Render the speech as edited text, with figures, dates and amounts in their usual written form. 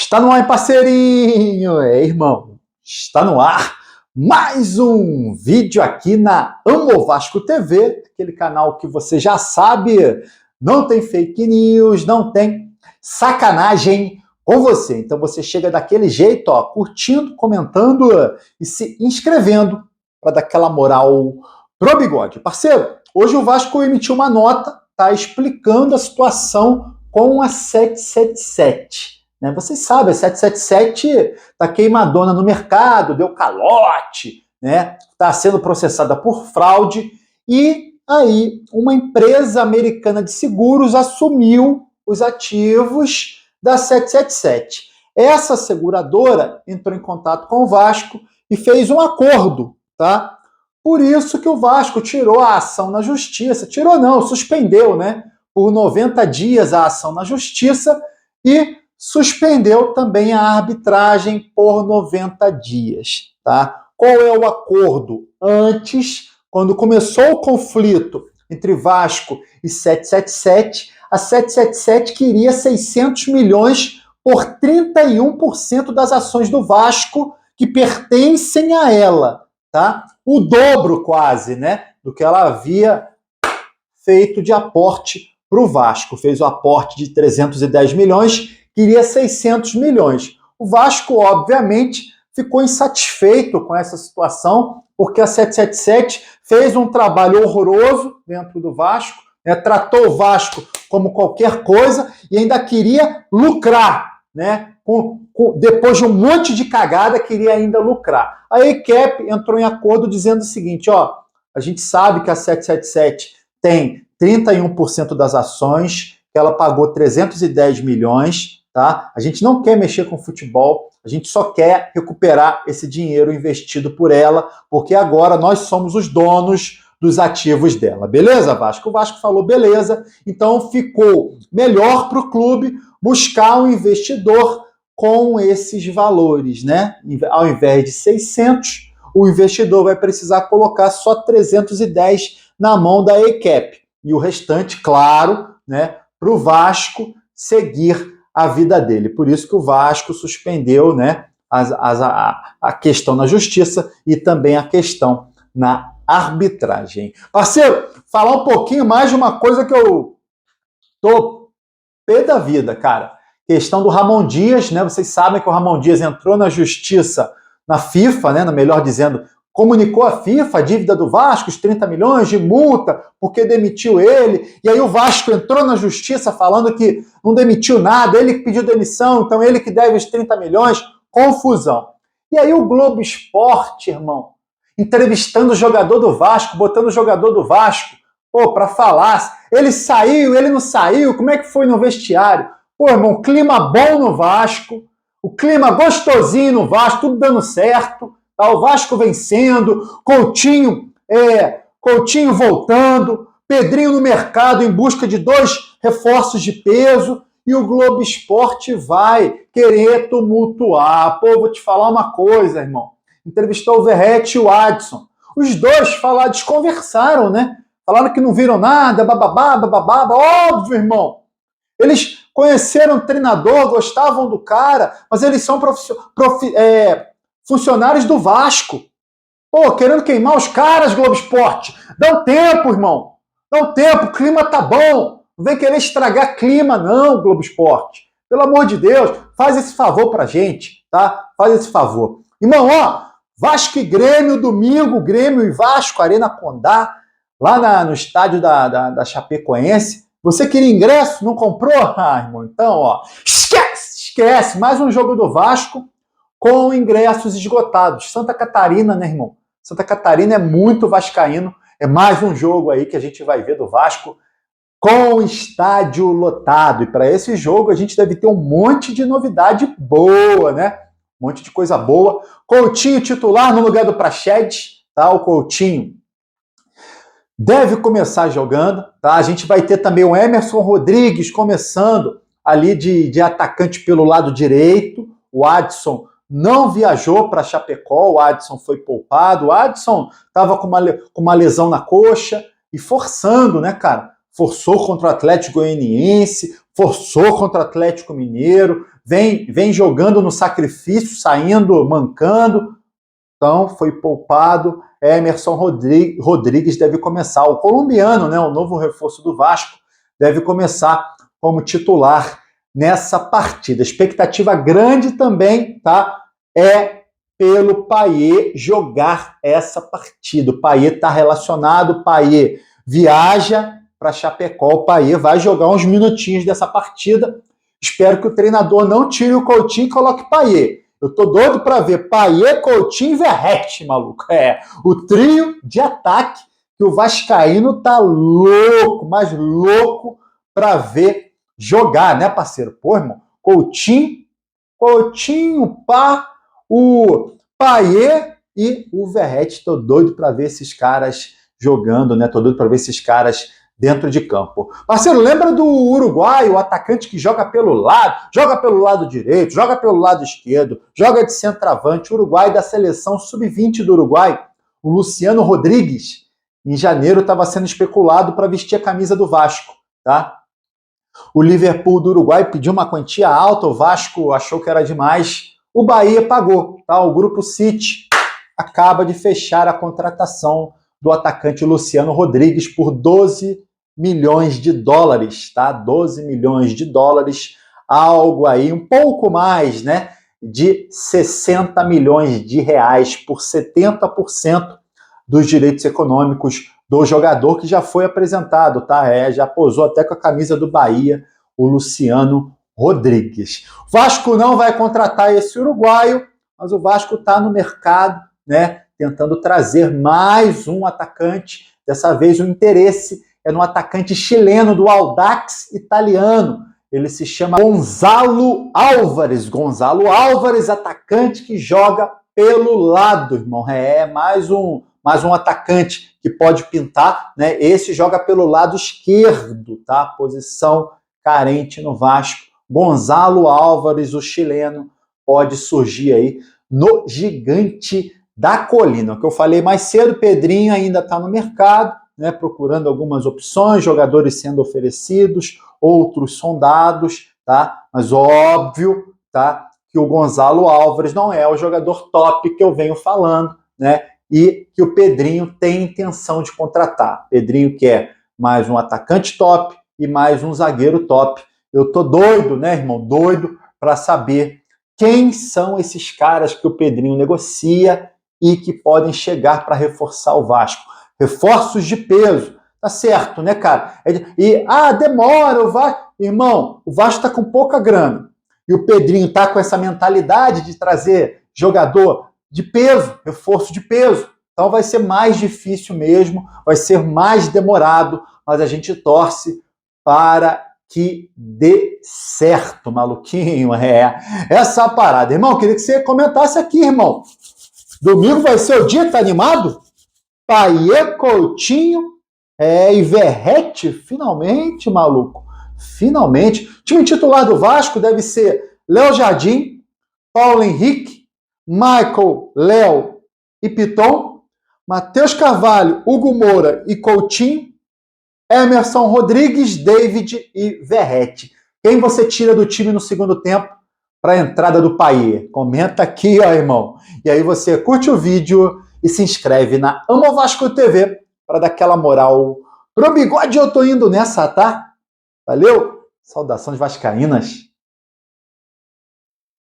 Está no ar, parceirinho! É, irmão, está no ar mais um vídeo aqui na Amo Vasco TV, aquele canal que você já sabe, não tem fake news, não tem sacanagem com você. Então você chega daquele jeito, ó, curtindo, comentando e se inscrevendo para dar aquela moral pro bigode. Parceiro, hoje o Vasco emitiu uma nota, tá, explicando a situação com a 777. Né? Vocês sabem, a 777 está queimadona no mercado, deu calote, né? Está sendo processada por fraude, e aí uma empresa americana de seguros assumiu os ativos da 777. Essa seguradora entrou em contato com o Vasco e fez um acordo, tá? Por isso que o Vasco tirou a ação na justiça. Tirou não, suspendeu, né? Por 90 dias a ação na justiça e suspendeu também a arbitragem por 90 dias. Tá? Qual é o acordo? Antes, quando começou o conflito entre Vasco e 777, a 777 queria 600 milhões por 31% das ações do Vasco que pertencem a ela. Tá? O dobro quase, né, do que ela havia feito de aporte para o Vasco. Fez o aporte de 310 milhões, queria 600 milhões. O Vasco, obviamente, ficou insatisfeito com essa situação, porque a 777 fez um trabalho horroroso dentro do Vasco, né, tratou o Vasco como qualquer coisa e ainda queria lucrar, né? Depois de um monte de cagada, queria ainda lucrar. A ECAP entrou em acordo dizendo o seguinte, ó, a gente sabe que a 777 tem 31% das ações, que ela pagou 310 milhões, tá? A gente não quer mexer com futebol, a gente só quer recuperar esse dinheiro investido por ela, porque agora nós somos os donos dos ativos dela. Beleza, Vasco? O Vasco falou beleza, então ficou melhor para o clube buscar um investidor com esses valores, né? Ao invés de 600, o investidor vai precisar colocar só 310 na mão da ECAP. E o restante, claro, né, para o Vasco seguir a vida dele. Por isso que o Vasco suspendeu, né, a questão na justiça e também a questão na arbitragem. Parceiro, falar um pouquinho mais de uma coisa que eu tô pé da vida, cara. Questão do Ramon Dias, né? Vocês sabem que o Ramon Dias entrou na justiça, na FIFA, né, melhor dizendo, comunicou à FIFA a dívida do Vasco, os 30 milhões de multa, porque demitiu ele, e aí o Vasco entrou na justiça falando que não demitiu nada, ele que pediu demissão, então ele que deve os 30 milhões, confusão. E aí o Globo Esporte, irmão, entrevistando o jogador do Vasco, botando o jogador do Vasco, pô, pra falar, ele saiu, ele não saiu, como é que foi no vestiário? Pô, irmão, clima bom no Vasco, o clima gostosinho no Vasco, tudo dando certo, tá? O Vasco vencendo, Coutinho voltando, Pedrinho no mercado em busca de 2 reforços de peso, e o Globo Esporte vai querer tumultuar. Pô, vou te falar uma coisa, irmão. Entrevistou o Verratti e o Adson. Os dois desconversaram, né? Falaram que não viram nada, bababá, óbvio, irmão. Eles conheceram o treinador, gostavam do cara, mas eles são funcionários do Vasco. Pô, querendo queimar os caras, Globo Esporte. Dá um tempo, irmão. Dá um tempo, o clima tá bom. Não vem querer estragar clima, não, Globo Esporte. Pelo amor de Deus, faz esse favor pra gente, tá? Faz esse favor. Irmão, ó, Vasco e Grêmio, domingo, Grêmio e Vasco, Arena Condá, lá no estádio da Chapecoense. Você queria ingresso? Não comprou? Ah, irmão, então, ó, esquece. Mais um jogo do Vasco com ingressos esgotados. Santa Catarina, né, irmão? Santa Catarina é muito vascaíno. É mais um jogo aí que a gente vai ver do Vasco com estádio lotado. E para esse jogo a gente deve ter um monte de novidade boa, né? Um monte de coisa boa. Coutinho titular no lugar do Praxedes, tá? O Coutinho deve começar jogando, tá? A gente vai ter também o Emerson Rodrigues começando ali de atacante pelo lado direito. O Adson não viajou para Chapecó, o Adson foi poupado. O Adson estava com uma lesão na coxa e forçando, né, cara? Forçou contra o Atlético Goianiense, forçou contra o Atlético Mineiro, vem jogando no sacrifício, saindo, mancando. Então, foi poupado. Emerson Rodrigues deve começar. O colombiano, né, o novo reforço do Vasco, deve começar como titular nessa partida. Expectativa grande também, tá? É pelo Payet jogar essa partida. O Payet está relacionado, o Payet viaja para Chapecó, o Payet vai jogar uns minutinhos dessa partida. Espero que o treinador não tire o Coutinho e coloque Payet. Eu tô doido para ver Payet, Coutinho e Verratti, maluco. O trio de ataque que o vascaíno tá louco, mas louco para ver jogar, né, parceiro? Pô, irmão, Coutinho, pá, o Payet e o Verratti. Tô doido para ver esses caras jogando, né? Tô doido para ver esses caras dentro de campo. Parceiro, lembra do Uruguai, o atacante que joga pelo lado direito, joga pelo lado esquerdo, joga de centroavante, o Uruguai da seleção sub-20 do Uruguai, o Luciano Rodrigues. Em janeiro estava sendo especulado para vestir a camisa do Vasco, tá? O Liverpool do Uruguai pediu uma quantia alta, o Vasco achou que era demais, o Bahia pagou, tá? O Grupo City acaba de fechar a contratação do atacante Luciano Rodrigues por 12 milhões de dólares, tá? 12 milhões de dólares, algo aí um pouco mais, né, de 60 milhões de reais por 70% dos direitos econômicos do jogador que já foi apresentado, tá? Já posou até com a camisa do Bahia, o Luciano Rodrigues. O Vasco não vai contratar esse uruguaio, mas o Vasco está no mercado, né, tentando trazer mais um atacante. Dessa vez o interesse é no atacante chileno do Audax italiano. Ele se chama Gonzalo Álvares. Gonzalo Álvares, atacante que joga pelo lado, irmão. Mais um atacante que pode pintar, né? Esse joga pelo lado esquerdo, tá? Posição carente no Vasco. Gonzalo Álvares, o chileno, pode surgir aí no Gigante da Colina. O que eu falei mais cedo, Pedrinho ainda está no mercado, né, procurando algumas opções, jogadores sendo oferecidos, outros sondados, tá? Mas óbvio, tá, que o Gonzalo Álvares não é o jogador top que eu venho falando, né? E que o Pedrinho tem intenção de contratar. Pedrinho quer mais um atacante top e mais um zagueiro top. Eu tô doido, né, irmão? Doido para saber quem são esses caras que o Pedrinho negocia e que podem chegar para reforçar o Vasco. Reforços de peso. Tá certo, né, cara? Demora, o Vasco... Irmão, o Vasco tá com pouca grana. E o Pedrinho tá com essa mentalidade de trazer jogador de peso, reforço de peso. Então vai ser mais difícil mesmo, vai ser mais demorado, mas a gente torce para que dê certo, maluquinho. Essa parada. Irmão, queria que você comentasse aqui, irmão. Domingo vai ser o dia, tá animado? Payet, Coutinho e Verratti, finalmente, maluco. Finalmente. O time titular do Vasco deve ser Léo Jardim, Paulo Henrique, Michael, Léo e Piton, Matheus Carvalho, Hugo Moura e Coutinho, Emerson Rodrigues, David e Verratti. Quem você tira do time no segundo tempo para a entrada do Payet? Comenta aqui, ó, irmão. E aí você curte o vídeo e se inscreve na Amo Vasco TV para dar aquela moral. Pro bigode eu tô indo nessa, tá? Valeu? Saudações vascaínas.